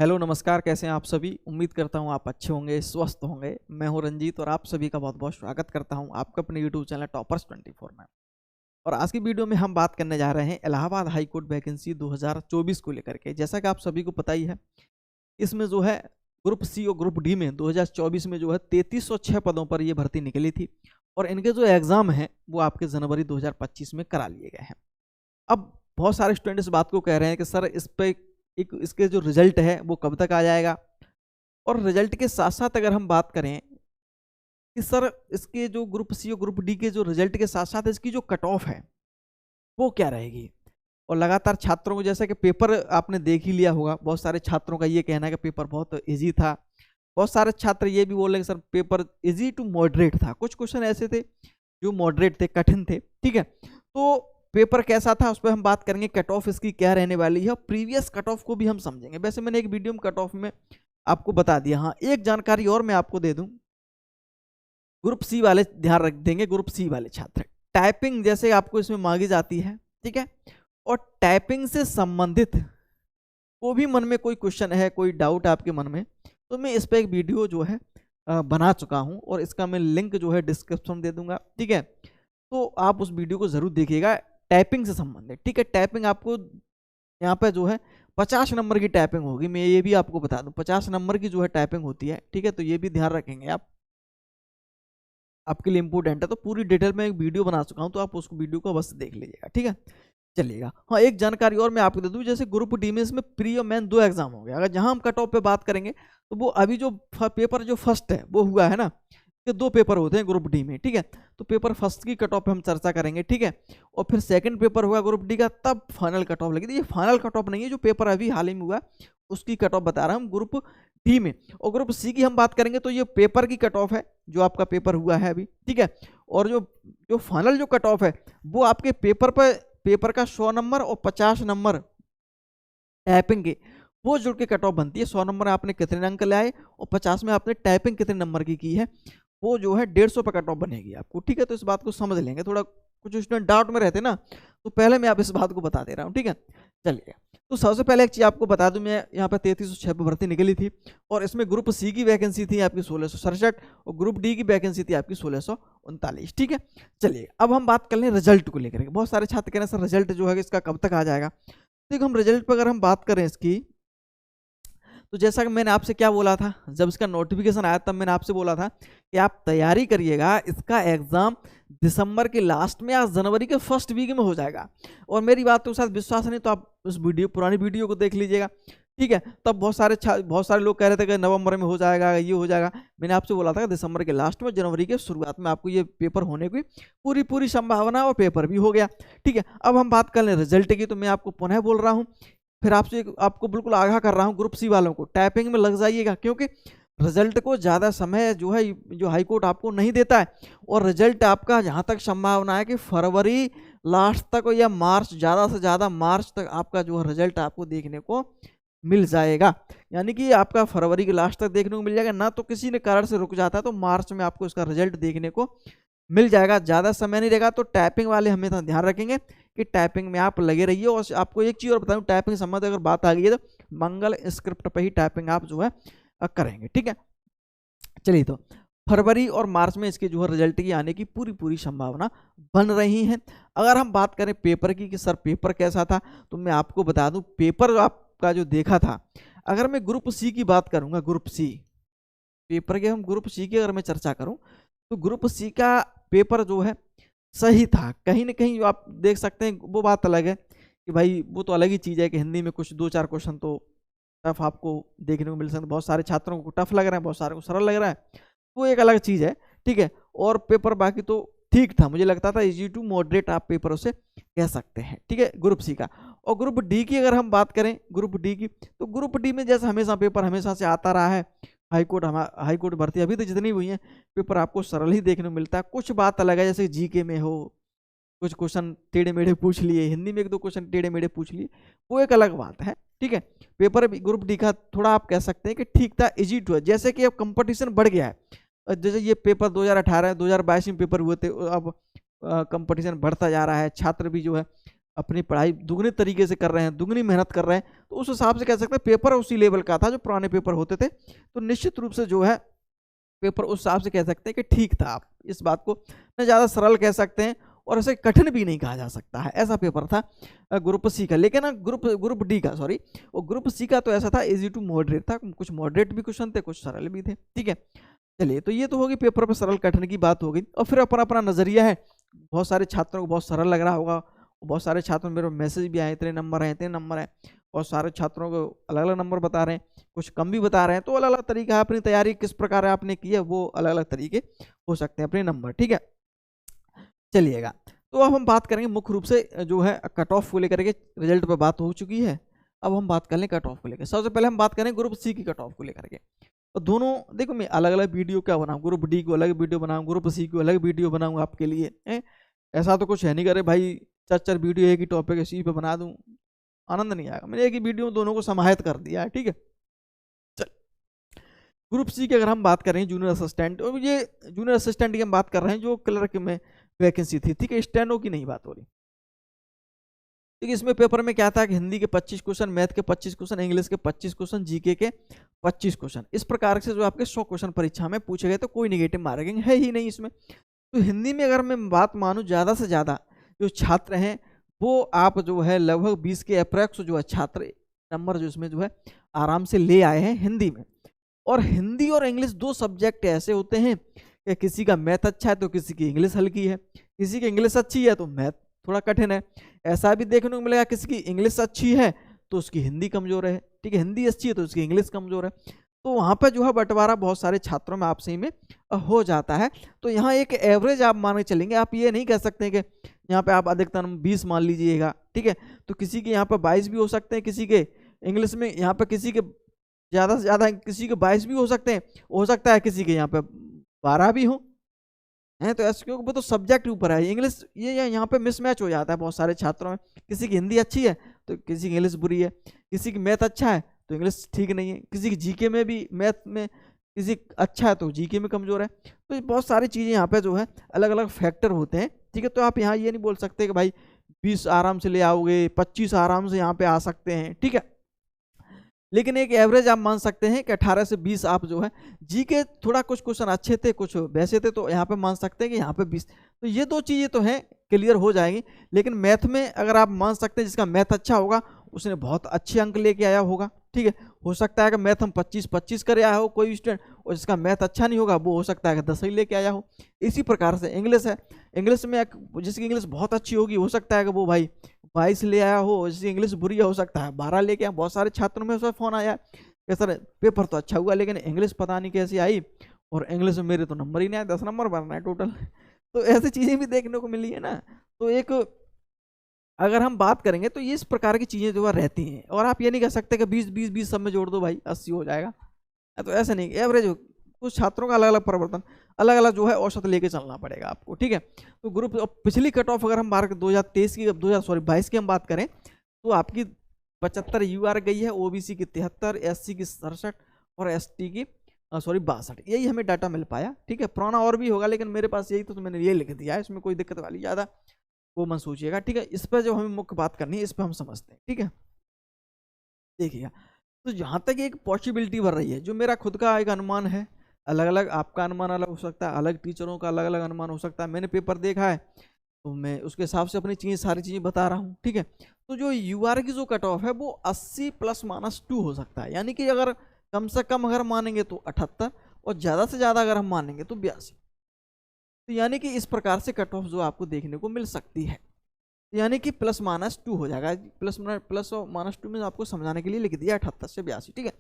Hello नमस्कार, कैसे हैं आप सभी। उम्मीद करता हूं आप अच्छे होंगे, स्वस्थ होंगे। मैं हूं रंजीत और आप सभी का बहुत बहुत स्वागत करता हूं आपका अपने यूट्यूब चैनल टॉपर्स 24 में। और आज की वीडियो में हम बात करने जा रहे हैं इलाहाबाद हाई कोर्ट वैकेंसी 2024 को लेकर के। जैसा कि आप सभी को पता ही है, इसमें जो है ग्रुप सी और ग्रुप डी में 2024 में जो है 3306 पदों पर यह भर्ती निकली थी और इनके जो एग्जाम हैं वो आपके जनवरी 2025 में करा लिए गए हैं। अब बहुत सारे स्टूडेंट इस बात को कह रहे हैं कि सर इस पे एक इसके जो रिजल्ट है वो कब तक आ जाएगा। और रिजल्ट के साथ साथ अगर हम बात करें कि सर इसके जो ग्रुप सी और ग्रुप डी के जो रिजल्ट के साथ साथ इसकी जो कट ऑफ है वो क्या रहेगी। और लगातार छात्रों को, जैसे कि पेपर आपने देख ही लिया होगा, बहुत सारे छात्रों का ये कहना है कि पेपर बहुत इजी था। बहुत सारे छात्र ये भी बोल रहे कि sir paper easy to moderate था। कुछ क्वेश्चन ऐसे थे जो मॉडरेट थे, कठिन थे। ठीक है, तो पेपर कैसा था उस पर हम बात करेंगे, कट ऑफ इसकी क्या रहने वाली है, प्रीवियस कट ऑफ को भी हम समझेंगे। वैसे मैंने एक वीडियो में कट ऑफ में आपको बता दिया। हाँ, एक जानकारी और मैं आपको दे दूं, ग्रुप सी वाले ध्यान रख देंगे। ग्रुप सी वाले छात्र टाइपिंग जैसे आपको इसमें मांगी जाती है, ठीक है, और टाइपिंग से संबंधित को भी मन में कोई क्वेश्चन है, कोई डाउट आपके मन में, तो मैं इस पर एक वीडियो जो है बना चुका हूं और इसका मैं लिंक जो है डिस्क्रिप्शन में दे दूंगा। ठीक है, तो आप उस वीडियो को जरूर देखिएगा, टाइपिंग से संबंधित। ठीक है, टाइपिंग आपको यहाँ पे जो है 50 नंबर की टाइपिंग होगी। मैं ये भी आपको बता दूं 50 नंबर की जो है टाइपिंग होती है। ठीक है, तो ये भी ध्यान रखेंगे आप, आपके लिए इंपॉर्टेंट है। तो पूरी डिटेल में एक वीडियो बना चुका हूं, तो आप उस वीडियो को बस देख लीजिएगा। ठीक है, चलिएगा। हाँ, एक जानकारी और मैं आपको दे दूं, जैसे ग्रुप डी में इसमें प्री और मेन 2 एग्जाम हो गया। अगर जहां हम कट ऑफ पे बात करेंगे तो वो अभी जो पेपर जो फर्स्ट है वो हुआ है ना, ये 2 पेपर होते हैं ग्रुप डी में। ठीक है, तो पेपर फर्स्ट की कट ऑफ पे हम चर्चा करेंगे। ठीक है, और फिर सेकंड पेपर होगा ग्रुप डी का, तब फाइनल कट ऑफ लगेगी। ये फाइनल कट ऑफ नहीं है, जो पेपर अभी हाल ही में हुआ उसकी कट ऑफ बता रहा हूँ ग्रुप डी में। और ग्रुप सी की हम बात करेंगे तो ये पेपर की कट ऑफ है, जो आपका पेपर हुआ है अभी। ठीक है, और जो जो फाइनल जो कट ऑफ है वो आपके पेपर का 100 नंबर और 50 नंबर टाइपिंग के, वो जुड़ के कट ऑफ बनती है। 100 नंबर आपने कितने अंक लाए और 50 में आपने टाइपिंग कितने नंबर की है, वो जो है 150 पे कट ऑफ बनेगी आपको। ठीक है, तो इस बात को समझ लेंगे। थोड़ा कुछ स्टूडेंट डाउट में रहते ना, तो पहले मैं आप इस बात को बता दे रहा हूँ। ठीक है, चलिए। तो सबसे पहले एक चीज आपको बता दूं, मैं यहाँ पे 3306 पे भर्ती निकली थी और इसमें ग्रुप सी की वैकेंसी थी आपकी 1667 और ग्रुप डी की वैकेंसी थी आपकी 1639। ठीक है, चलिए अब हम बात कर लें रिजल्ट को लेकर। बहुत सारे छात्र कह रहे हैं सर रिजल्ट जो है इसका कब तक आ जाएगा। देखो, हम रिजल्ट पर अगर हम बात करें इसकी, तो जैसा कि मैंने आपसे क्या बोला था, जब इसका नोटिफिकेशन आया तब मैंने आपसे बोला था कि आप तैयारी करिएगा, इसका एग्जाम दिसंबर के लास्ट में या जनवरी के फर्स्ट वीक में हो जाएगा। और मेरी बात तो शायद विश्वास नहीं तो आप उस पुरानी वीडियो को देख लीजिएगा। ठीक है, तब बहुत सारे लोग कह रहे थे कि नवंबर में हो जाएगा, ये हो जाएगा। मैंने आपसे बोला था कि दिसंबर के लास्ट में, जनवरी के शुरुआत में आपको ये पेपर होने की पूरी संभावना, और पेपर भी हो गया। ठीक है, अब हम बात कर लें रिजल्ट की, तो मैं आपको पुनः बोल रहा हूँ, फिर आपको बिल्कुल आगाह कर रहा हूं, ग्रुप सी वालों को टाइपिंग में लग जाइएगा, क्योंकि रिजल्ट को ज़्यादा समय जो है जो हाई कोर्ट आपको नहीं देता है। और रिजल्ट आपका जहां तक संभावना है कि फरवरी लास्ट तक या मार्च, ज़्यादा से ज़्यादा मार्च तक आपका जो है रिजल्ट आपको देखने को मिल जाएगा। यानी कि आपका फरवरी के लास्ट तक देखने को मिल जाएगा ना, तो किसी ने कारण से रुक जाता है तो मार्च में आपको इसका रिजल्ट देखने को मिल जाएगा। ज़्यादा समय नहीं रहेगा। तो टाइपिंग वाले हमेशा ध्यान रखेंगे कि टाइपिंग में आप लगे रहिए। और आपको एक चीज़ और बताऊं, टाइपिंग संबंध अगर बात आ गई है तो मंगल स्क्रिप्ट पर ही टाइपिंग आप जो है करेंगे। ठीक है, चलिए। तो फरवरी और मार्च में इसके जो है रिजल्ट की आने की पूरी संभावना बन रही है। अगर हम बात करें पेपर की कि सर पेपर कैसा था, तो मैं आपको बता दूं पेपर आपका जो देखा था, अगर मैं ग्रुप सी की बात करूंगा, ग्रुप सी पेपर के, हम ग्रुप सी की अगर मैं चर्चा करूं तो ग्रुप सी का पेपर जो है सही था। कहीं ना कहीं जो आप देख सकते हैं, वो बात अलग है कि भाई वो तो अलग ही चीज़ है कि हिंदी में कुछ 2-4 क्वेश्चन तो टफ आपको देखने को मिल सकते हैं। बहुत सारे छात्रों को टफ लग रहा है, बहुत सारे को सरल लग रहा है, वो एक अलग चीज़ है। ठीक है, और पेपर बाकी तो ठीक था, मुझे लगता था इजी टू मॉडरेट आप पेपर उसे कह सकते हैं। ठीक है, ग्रुप सी का। और ग्रुप डी की अगर हम बात करें, ग्रुप डी की, तो ग्रुप डी में जैसा हमेशा पेपर हमेशा से आता रहा है, हाई कोर्ट भर्ती अभी तो जितनी हुई है, पेपर आपको सरल ही देखने को मिलता है। कुछ बात अलग है, जैसे जीके में हो कुछ क्वेश्चन टेढ़े मेढ़े पूछ लिए, हिंदी में 1-2 क्वेश्चन टेढ़े मेढ़े पूछ लिए, वो एक अलग बात है। ठीक है, पेपर ग्रुप डी का थोड़ा आप कह सकते हैं कि ठीक था, इजी टू है। जैसे कि अब कंपटीशन बढ़ गया है, जैसे ये पेपर 2018 2022 में पेपर हुए थे, अब कंपटीशन बढ़ता जा रहा है, छात्र भी जो है अपनी पढ़ाई दुगनी तरीके से कर रहे हैं, दुगनी मेहनत कर रहे हैं, तो उस हिसाब से कह सकते हैं पेपर उसी लेवल का था जो पुराने पेपर होते थे। तो निश्चित रूप से जो है पेपर उस हिसाब से कह सकते हैं कि ठीक था। आप इस बात को न ज़्यादा सरल कह सकते हैं और इसे कठिन भी नहीं कहा जा सकता है, ऐसा पेपर था ग्रुप सी का। लेकिन ग्रुप डी का, सॉरी, और ग्रुप सी का तो ऐसा था इजी टू मॉडरेट था, कुछ मॉडरेट भी क्वेश्चन थे, कुछ सरल भी थे, ठीक है। चलिए, तो ये तो होगी पेपर पर सरल कठिन की बात हो गई। और फिर अपना अपना नजरिया है, बहुत सारे छात्रों को बहुत सरल लग रहा होगा, बहुत सारे छात्रों मेरे मैसेज भी आए, इतने नंबर हैं, इतने नंबर हैं, और सारे छात्रों को अलग अलग नंबर बता रहे हैं, कुछ कम भी बता रहे हैं। तो अलग अलग तरीका है, अपनी तैयारी किस प्रकार आपने की है वो अलग अलग तरीके हो सकते हैं अपने नंबर, ठीक है। चलिएगा, तो अब हम बात करेंगे मुख्य रूप से जो है कट ऑफ को लेकर के, रिजल्ट पर बात हो चुकी है, अब हम बात कर लें कट ऑफ को लेकर। सबसे पहले हम बात करें ग्रुप सी की कट ऑफ को लेकर के। तो दोनों देखो, मैं अलग अलग वीडियो क्या बनाऊँ, ग्रुप डी को अलग वीडियो बनाऊँ, ग्रुप सी को अलग वीडियो बनाऊँ आपके लिए, ऐसा तो कुछ है नहीं करे भाई 4 वीडियो एक ही टॉपिक इसी पे बना दूँ, आनंद नहीं आएगा। मैंने एक ही वीडियो में दोनों को समाहित कर दिया है, ठीक है। चल, ग्रुप सी की अगर हम बात करें जूनियर असिस्टेंट, और ये जूनियर असिस्टेंट की हम बात कर रहे हैं जो क्लर्क में वैकेंसी थी, ठीक है, स्टेनो की नहीं बात हो रही। देखिए, इसमें पेपर में क्या था कि हिंदी के 25 क्वेश्चन, मैथ के 25 क्वेश्चन, इंग्लिश के 25 क्वेश्चन, जीके के 25 क्वेश्चन, इस प्रकार से जो आपके 100 क्वेश्चन परीक्षा में पूछे गए, तो कोई निगेटिव मार्किंग है ही नहीं इसमें। तो हिंदी में अगर मैं बात मानूँ, ज़्यादा से ज़्यादा जो छात्र हैं वो आप जो है लगभग 20 के अप्रैक्स जो है छात्र नंबर जो इसमें जो है आराम से ले आए हैं हिंदी में। और हिंदी और इंग्लिश दो सब्जेक्ट ऐसे होते हैं कि किसी का मैथ अच्छा है तो किसी की इंग्लिश हल्की है, किसी की इंग्लिश अच्छी है तो मैथ थोड़ा कठिन है। ऐसा भी देखने को मिलेगा किसी की इंग्लिश अच्छी है तो उसकी हिंदी कमज़ोर है, ठीक है, हिंदी अच्छी है तो उसकी इंग्लिश कमज़ोर है। तो वहाँ पर जो है बंटवारा बहुत सारे छात्रों में आपसे ही में हो जाता है। तो यहाँ एक एवरेज आप मान के चलेंगे, आप ये नहीं कह सकते कि यहाँ पे आप अधिकतम 20 मान लीजिएगा, ठीक है। तो किसी के यहाँ पर 22 भी हो सकते हैं, किसी के इंग्लिश में यहाँ पर किसी के ज़्यादा से ज़्यादा किसी के 22 भी हो सकते हैं, हो सकता है किसी के यहाँ पे 12 भी हो हैं। तो ऐसे क्योंकि वो तो सब्जेक्ट ऊपर है, इंग्लिश ये यहाँ पे मिसमैच हो जाता है बहुत सारे छात्रों में। किसी की हिंदी अच्छी है तो किसी की इंग्लिश बुरी है, किसी की मैथ अच्छा है तो इंग्लिश ठीक नहीं है, किसी की जीके में भी मैथ में किसी अच्छा है तो जीके में कमज़ोर है। तो बहुत सारी चीज़ें यहाँ पे जो है अलग अलग फैक्टर होते हैं, ठीक है। तो आप यहाँ ये नहीं बोल सकते कि भाई 20 आराम से ले आओगे, 25 आराम से यहाँ पे आ सकते हैं, ठीक है। लेकिन एक एवरेज आप मान सकते हैं कि 18 से 20 आप जो है जी के थोड़ा कुछ क्वेश्चन अच्छे थे कुछ वैसे थे, तो यहाँ पे मान सकते हैं कि यहाँ पे 20। तो ये दो चीज़ें तो हैं, क्लियर हो जाएंगी। लेकिन मैथ में अगर आप मान सकते हैं जिसका मैथ अच्छा होगा उसने बहुत अच्छे अंक लेके आया होगा, ठीक है। हो सकता है कि मैथ हम 25-25 कर आया हो कोई स्टूडेंट, और जिसका मैथ अच्छा नहीं होगा वो हो सकता है कि 10 ही लेके आया हो। इसी प्रकार से इंग्लिश है, इंग्लिश में जिसकी इंग्लिश बहुत अच्छी होगी हो सकता है कि वो भाई 22 ले आया हो, जिसकी इंग्लिश बुरी हो सकता है 12 लेके आया। बहुत सारे छात्रों में उसका फ़ोन आया कि सर पेपर तो अच्छा हुआ लेकिन इंग्लिश पता नहीं कैसी आई, और इंग्लिश में मेरे तो नंबर ही नहीं आए, 10 नंबर बनना है टोटल। तो ऐसी चीज़ें भी देखने को मिली है ना। तो एक अगर हम बात करेंगे तो ये इस प्रकार की चीज़ें जो है रहती हैं, और आप ये नहीं कह सकते कि 20-20-20 सब में जोड़ दो भाई 80 हो जाएगा, तो ऐसा नहीं, एवरेज कुछ छात्रों का अलग अलग परिवर्तन, अलग अलग जो है औसत लेके चलना पड़ेगा आपको, ठीक है। तो ग्रुप पिछली कट ऑफ अगर हम 2023 की 22 की हम बात करें तो आपकी 75 यूआर गई है, ओबीसी की 73, एससी की 67 और एसटी की 62, यही हमें डाटा मिल पाया, ठीक है। पुराना और भी होगा लेकिन मेरे पास यही तो मैंने ये लिख दिया है, इसमें कोई दिक्कत वाली ज़्यादा वो मत सोचिएगा, ठीक है। इस पर जो हमें मुख्य बात करनी है इस पर हम समझते हैं, ठीक है। देखिएगा, तो जहाँ तक एक पॉसिबिलिटी बढ़ रही है, जो मेरा खुद का एक अनुमान है, अलग अलग आपका अनुमान अलग हो सकता है, अलग टीचरों का अलग अलग अनुमान हो सकता है। मैंने पेपर देखा है तो मैं उसके हिसाब से अपनी चीज़ें सारी चीज़ें बता रहा हूँ, ठीक है। तो जो यूआर की जो कट ऑफ है वो 80 ±2 हो सकता है, यानी कि अगर कम से कम अगर मानेंगे तो 78 और ज़्यादा से ज़्यादा अगर हम मानेंगे तो 82। तो यानी कि इस प्रकार से कट ऑफ जो आपको देखने को मिल सकती है, यानी कि ±2 हो जाएगा। प्लस और -2 में आपको समझाने के लिए लिख दिया 78 से 82, ठीक है।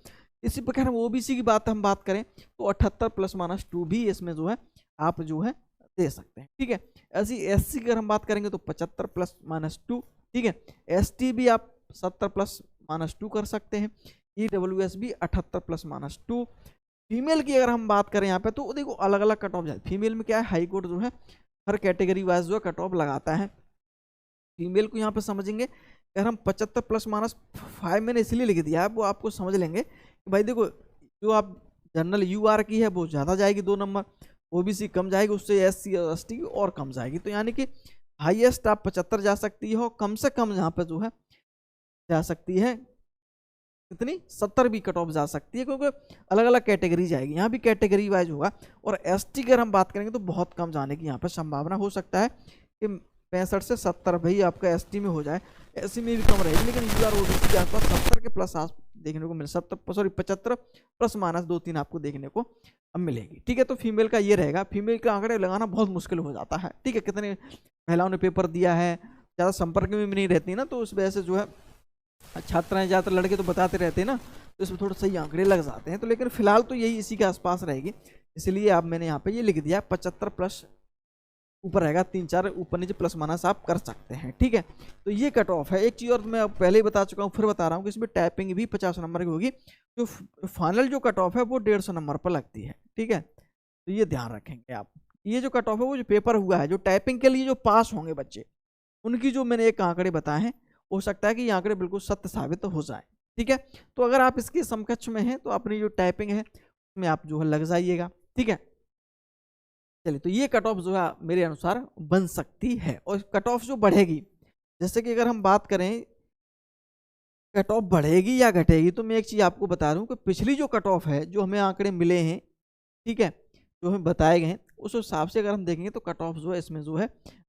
इसी प्रकार हम ओबीसी की बात हम बात करें तो 78 ±2 भी इसमें जो है आप जो है दे सकते हैं, ठीक है। ऐसी एससी की अगर हम बात करेंगे तो 75 ±2, ठीक है। एसटी भी आप 70 ±2 कर सकते हैं, ईडब्ल्यूएस भी 78 ±2। फीमेल की अगर हम बात करें यहाँ पे तो देखो अलग अलग कट ऑफ जाए। फीमेल में क्या है, हाई कोर्ट जो है हर कैटेगरी वाइज जो है कट ऑफ लगाता है। फीमेल को यहाँ पे समझेंगे अगर हम 75 ±5 मैंने इसलिए लिख दिया है, वो आपको समझ लेंगे कि भाई देखो जो आप जनरल यूआर की है वो ज़्यादा जाएगी 2 नंबर, ओबीसी कम जाएगी, उससे एससी और एसटी और कम जाएगी। तो यानी कि हाईएस्ट आप 75 जा सकती है और कम से कम यहाँ पे जो है जा सकती है कितनी 70 भी कट ऑफ जा सकती है, क्योंकि अलग अलग कैटेगरी जाएगी, यहाँ भी कैटेगरी वाइज होगा। और एसटी की अगर हम बात करेंगे तो बहुत कम जाने की यहाँ पर संभावना हो सकता है कि 65 से 70 भाई आपका एसटी में हो जाए, एससी में भी कम रहेगी, लेकिन यूआर ओबीसी के आसपास 70 के प्लस देखने को मिले, 75 प्लस माइनस 2-3 आपको देखने को अब मिलेगी। ठीक है, तो फीमेल का ये रहेगा। फीमेल का आंकड़े लगाना बहुत मुश्किल हो जाता है। ठीक है, कितने महिलाओं ने पेपर दिया है, ज़्यादा संपर्क में भी नहीं रहती ना, तो उस वजह से जो है छात्राएं ज़्यादातर लड़के तो बताते रहते हैं ना, तो इसमें थोड़ा सही आंकड़े लग जाते हैं। तो लेकिन फिलहाल तो यही इसी के आसपास रहेगी, इसलिए आप मैंने यहाँ पे ये लिख दिया 75 प्लस ऊपर रहेगा, 3-4 ऊपर नीचे प्लस माइनस आप कर सकते हैं। ठीक है, तो ये कट ऑफ है। एक चीज़ और मैं पहले ही बता चुका हूँ, फिर बता रहा हूँ कि इसमें टाइपिंग भी 50 नंबर की होगी। जो फाइनल जो कट ऑफ है वो 150 नंबर पर लगती है। ठीक है, तो ये ध्यान रखेंगे आप। ये जो कट ऑफ है वो जो पेपर हुआ है, जो टाइपिंग के लिए जो पास होंगे बच्चे, उनकी जो मैंने एक आंकड़े बताए हैं, हो सकता है कि ये आंकड़े बिल्कुल सत्य साबित हो जाए। ठीक है, तो अगर आप इसके समकक्ष में हैं तो अपनी जो टाइपिंग है उसमें आप जो है लग जाइएगा। ठीक है, चलिए, तो ये कट ऑफ जो है मेरे अनुसार बन सकती है। और कट ऑफ जो बढ़ेगी, जैसे कि अगर हम बात करें कट ऑफ बढ़ेगी या घटेगी, तो मैं एक चीज़ आपको बता दूं कि पिछली जो कट ऑफ है, जो हमें आंकड़े मिले हैं, ठीक है, जो हमें बताए गए हैं, उस हिसाब से अगर हम देखेंगे तो कट ऑफ जो है इसमें जो है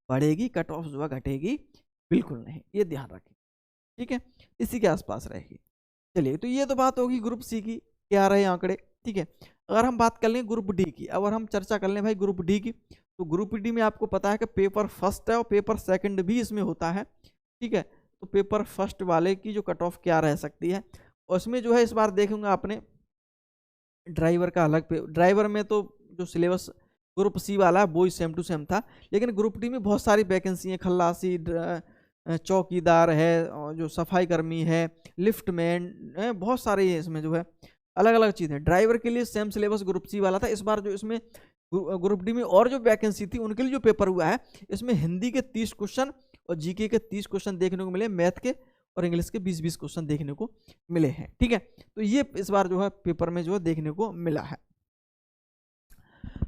बढ़ेगी, कट ऑफ जो है घटेगी बिल्कुल नहीं, ये ध्यान रखें। ठीक है, इसी के आसपास रहेगी। चलिए, तो ये तो बात होगी ग्रुप सी की, क्या रहे आंकड़े। ठीक है, अगर हम बात कर लें ग्रुप डी की, अगर हम चर्चा कर लें भाई ग्रुप डी की, तो ग्रुप डी में आपको पता है कि पेपर फर्स्ट है और पेपर सेकंड भी इसमें होता है। ठीक है, तो पेपर फर्स्ट वाले की जो कट ऑफ क्या रह सकती है, और उसमें जो है इस बार देखूंगा आपने ड्राइवर का अलग, ड्राइवर में तो जो सिलेबस ग्रुप सी वाला है वो ही सेम टू सेम था, लेकिन ग्रुप डी में बहुत सारी वैकेंसी है, खल्लासी, चौकीदार है, और जो सफाई कर्मी है, लिफ्टमैन, बहुत सारे इसमें जो है अलग अलग चीज़ें। ड्राइवर के लिए सेम सिलेबस ग्रुप सी वाला था। इस बार जो इसमें ग्रुप डी में और जो वैकेंसी थी उनके लिए जो पेपर हुआ है, इसमें हिंदी के 30 क्वेश्चन और जीके के 30 क्वेश्चन देखने को मिले, मैथ के और इंग्लिश के 20-20 क्वेश्चन देखने को मिले हैं। ठीक है, तो ये इस बार जो है पेपर में जो है देखने को मिला है।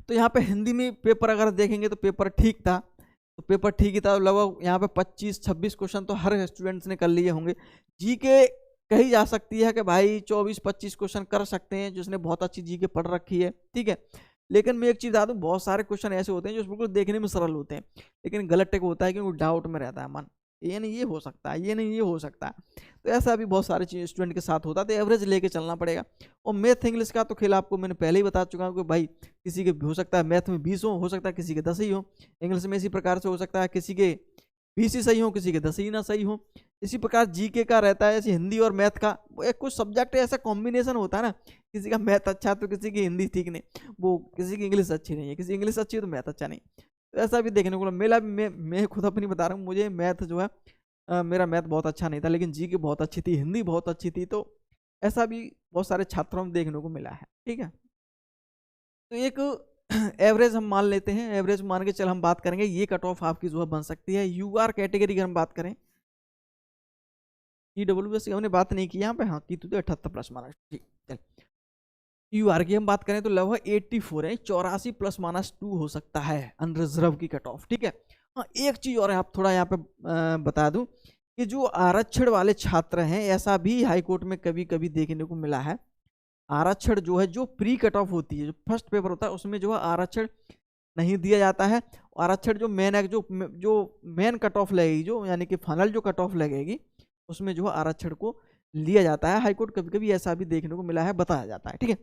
तो यहाँ पे हिंदी में पेपर अगर देखेंगे तो पेपर ठीक था, तो पेपर ठीक ही था, लगभग यहाँ पे 25-26 क्वेश्चन तो हर स्टूडेंट्स ने कर लिए होंगे। जीके कही जा सकती है कि भाई 24-25 क्वेश्चन कर सकते हैं जिसने बहुत अच्छी जीके पढ़ रखी है। ठीक है, लेकिन मैं एक चीज़ बता दूँ, बहुत सारे क्वेश्चन ऐसे होते हैं जो बिल्कुल देखने में सरल होते हैं, लेकिन गलत टेक होता है क्योंकि डाउट में रहता है मन, ये नहीं ये हो सकता है, ये नहीं ये हो सकता है। तो ऐसा भी बहुत सारे चीज़ स्टूडेंट के साथ होता है, तो एवरेज लेके चलना पड़ेगा। और मैथ इंग्लिश का तो खेल आपको मैंने पहले ही बता चुका हूँ कि भाई किसी के हो सकता है मैथ में 20 हो सकता है किसी के 10 ही हो, इंग्लिश में इसी प्रकार से हो सकता है किसी के 20 ही सही हो, किसी के 10 ही ना सही हो। इसी प्रकार जीके का रहता है, ऐसे हिंदी और मैथ का एक कुछ सब्जेक्ट ऐसा कॉम्बिनेशन होता है ना, किसी का मैथ अच्छा तो किसी की हिंदी ठीक नहीं, वो किसी की इंग्लिश अच्छी नहीं है, किसी इंग्लिश अच्छी है तो मैथ अच्छा नहीं, तो ऐसा भी देखने को मिला। मैं खुद अपनी बता रहा हूँ, मुझे मैथ जो है मेरा मैथ बहुत अच्छा नहीं था, लेकिन जीके बहुत अच्छी थी, हिंदी बहुत अच्छी थी, तो ऐसा भी बहुत सारे छात्रों में देखने को मिला है। ठीक है, तो एक एवरेज हम मान लेते हैं, एवरेज मान के चल हम बात करेंगे, ये कट ऑफ आपकी जो है बन सकती है। यूआर कैटेगरी की हम बात करें, ईडब्ल्यूएस की हमने बात नहीं की यहाँ पे, हाँ की तो 78 प्लस माइनस। ठीक, चल यूआर की हम बात करें तो लगभग 84 है, 84 प्लस माइनस 2 हो सकता है अनरिजर्व की कट ऑफ। ठीक है, हाँ एक चीज़ और आप थोड़ा यहाँ पे बता दूं कि जो आरक्षण वाले छात्र हैं, ऐसा भी हाईकोर्ट में कभी कभी देखने को मिला है, आरक्षण जो है जो प्री कट ऑफ होती है, जो फर्स्ट पेपर होता है उसमें जो है आरक्षण नहीं दिया जाता है। आरक्षण जो मेन कट ऑफ लगेगी, जो यानी कि फाइनल जो कट ऑफ लगेगी, उसमें जो है आरक्षण को लिया जाता है। हाईकोर्ट कभी कभी ऐसा भी देखने को मिला है, बताया जाता है। ठीक है,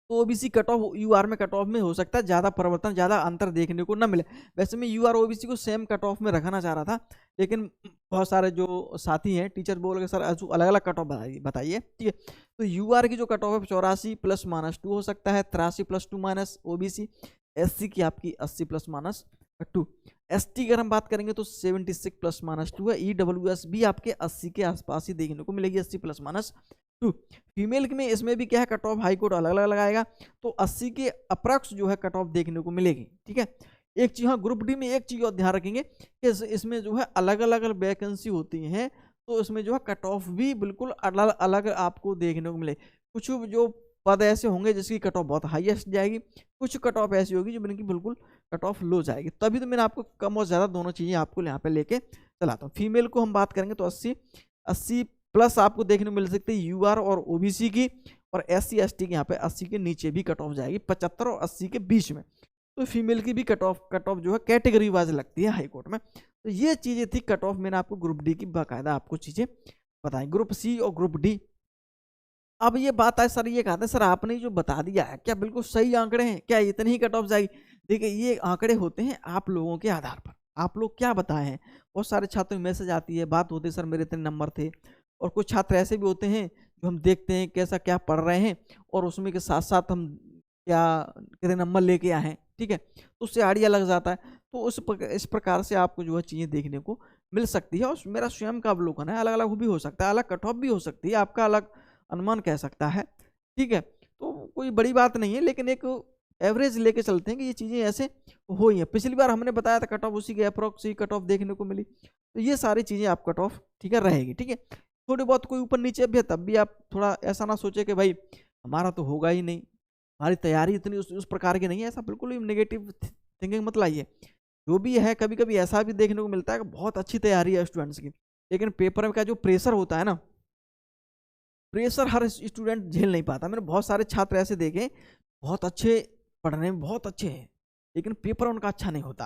तो ओबीसी कट ऑफ यूआर में कट ऑफ में हो सकता है ज़्यादा परिवर्तन, ज़्यादा अंतर देखने को न मिले। वैसे मैं यूआर ओबीसी को सेम कट ऑफ में रखना चाह रहा था, लेकिन बहुत सारे जो साथी हैं टीचर बोल के सर अलग अलग कट ऑफ बताइए। ठीक है, तो यूआर की जो कट ऑफ है 84 प्लस माइनस 2 हो सकता है, 83 प्लस 2 माइनस ओबीसी, एससी की आपकी 80 प्लस माइनस 2, एसटी की अगर हम बात करेंगे तो 76 प्लस माइनस 2 है, ईडब्ल्यूएस भी आपके 80 के आसपास ही देखने को मिलेगी, 80 प्लस माइनस 2। फीमेल में इसमें भी क्या है, कट ऑफ हाईकोर्ट अलग अलग लगाएगा, तो 80 के अप्रॉक्स जो है कट ऑफ देखने को मिलेगी। ठीक है, एक चीज़ हाँ ग्रुप डी में एक चीज़ और ध्यान रखेंगे कि इसमें जो है अलग अलग वैकेंसी होती हैं, तो इसमें जो है कट ऑफ भी बिल्कुल अलग अलग आपको देखने को मिले। कुछ जो पद ऐसे होंगे जिसकी कट ऑफ बहुत हाईएस्ट जाएगी, कुछ कट ऑफ ऐसी होगी जो जिनकी बिल्कुल कट ऑफ लो जाएगी। तभी तो मैंने आपको कम और ज़्यादा दोनों चीज़ें आपको यहाँ पे लेके चलाता हूँ। फीमेल को हम बात करेंगे तो 80 प्लस आपको देखने को मिल सकती है यूआर और ओबीसी की, और SC ST के यहाँ पे 80 के नीचे भी कट ऑफ जाएगी, 75 और 80 के बीच में। तो फीमेल की भी कट ऑफ जो है कैटेगरी वाइज लगती है हाई कोर्ट में। तो ये चीज़ें थी कट ऑफ, मैंने आपको ग्रुप डी की बाकायदा आपको चीज़ें बताई। ग्रुप सी और ग्रुप डी, अब ये बात है सर, ये कहते हैं सर आपने जो बता दिया है क्या बिल्कुल सही आंकड़े हैं, क्या इतनी ही कट ऑफ जाएगी? देखिए ये आंकड़े होते हैं आप लोगों के आधार पर, आप लोग क्या बताए हैं। बहुत सारे छात्रों में मैसेज आती है, बात होती है सर मेरे इतने नंबर थे, और कुछ छात्र ऐसे भी होते हैं जो हम देखते हैं कैसा क्या पढ़ रहे हैं और उसमें के साथ साथ हम क्या कितने नंबर लेके आए हैं, ठीक है, तो उससे आइडिया लग जाता है। तो इस प्रकार से आपको जो है चीज़ें देखने को मिल सकती है, और मेरा स्वयं का अवलोकन है, अलग अलग भी हो सकता है, अलग कट ऑफ भी हो सकती है, आपका अलग अनुमान कह सकता है, ठीक है। तो कोई बड़ी बात नहीं है, लेकिन एक एवरेज लेके चलते हैं कि ये चीज़ें ऐसे हो ही हैं। पिछली बार हमने बताया था कट ऑफ उसी के अप्रोक्स ही कट ऑफ देखने को मिली, तो ये सारी चीज़ें आप कट ऑफ ठीक है रहेगी, ठीक है। थोड़ी बहुत कोई ऊपर नीचे भी है तब भी आप थोड़ा ऐसा ना सोचे कि भाई हमारा तो होगा ही नहीं, हमारी तैयारी इतनी उस प्रकार की नहीं है, ऐसा बिल्कुल भी नेगेटिव थिंकिंग मत लाइए। जो भी है कभी कभी ऐसा भी देखने को मिलता है कि बहुत अच्छी तैयारी है स्टूडेंट्स की, लेकिन पेपर का जो प्रेशर होता है ना, प्रेशर हर स्टूडेंट झेल नहीं पाता। मैंने बहुत सारे छात्र ऐसे देखे बहुत अच्छे पढ़ने में बहुत अच्छे हैं, लेकिन पेपर उनका अच्छा नहीं होता।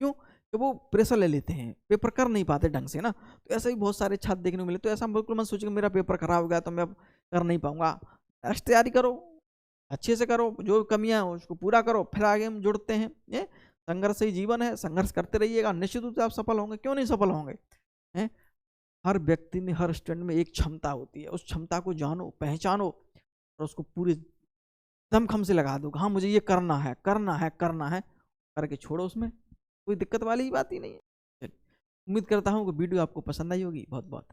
क्यों? कि वो प्रेशर ले लेते हैं, पेपर कर नहीं पाते ढंग से ना। तो ऐसे भी बहुत सारे छात्र देखने को मिले। तो ऐसा बिल्कुल मत सोचिए कि मेरा पेपर खराब हो गया तो मैं अब कर नहीं पाऊंगा। नेक्स्ट तैयारी करो, अच्छे से करो, जो कमियां हैं उसको पूरा करो, फिर आगे हम जुड़ते हैं। ये संघर्ष ही जीवन है, संघर्ष करते रहिएगा, निश्चित रूप से आप सफल होंगे। क्यों नहीं सफल होंगे? हैं? हर व्यक्ति में, हर स्टूडेंट में एक क्षमता होती है, उस क्षमता को जानो, पहचानो और उसको पूरे दमखम से लगा दो। हाँ मुझे ये करना है, करना है, करना है, करके छोड़ो, उसमें कोई दिक्कत वाली बात ही नहीं है। उम्मीद करता हूँ कि वीडियो आपको पसंद आई होगी। बहुत बहुत